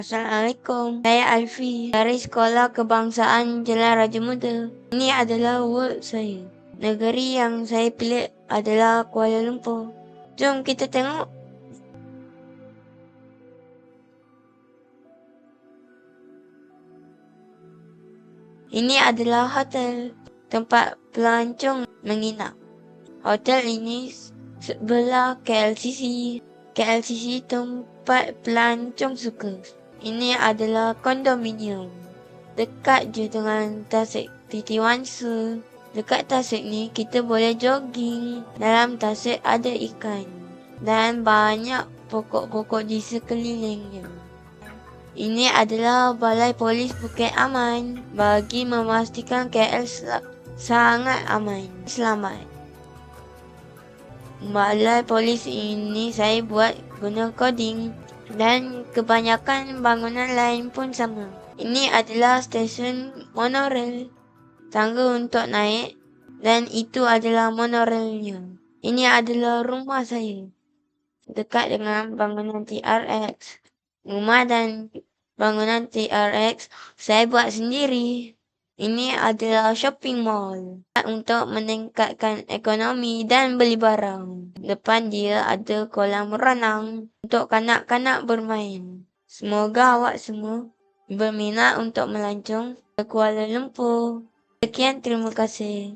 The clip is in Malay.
Assalamualaikum, saya Alfi dari Sekolah Kebangsaan Jalan Raja Muda. Ini adalah work saya. Negeri yang saya pilih adalah Kuala Lumpur. Jom kita tengok. Ini adalah hotel, tempat pelancong menginap. Hotel ini sebelah KLCC. KLCC tempat pelancong suka. Ini adalah kondominium. Dekat je dengan Tasik Titi Wangsa. Dekat Tasik ni kita boleh jogging. Dalam Tasik ada ikan. Dan banyak pokok-pokok di sekelilingnya. Ini adalah Balai Polis Bukit Aman. Bagi memastikan KL sangat aman. Selamat. Balai Polis ini saya buat guna coding. Dan kebanyakan bangunan lain pun sama. Ini adalah stesen monorail. Tangga untuk naik. Dan itu adalah monorailnya. Ini adalah rumah saya. Dekat dengan bangunan TRX. Rumah dan bangunan TRX saya buat sendiri. Ini adalah shopping mall. Untuk meningkatkan ekonomi dan beli barang. Depan dia ada kolam renang. Untuk kanak-kanak bermain. Semoga awak semua berminat untuk melancong ke Kuala Lumpur. Sekian, terima kasih.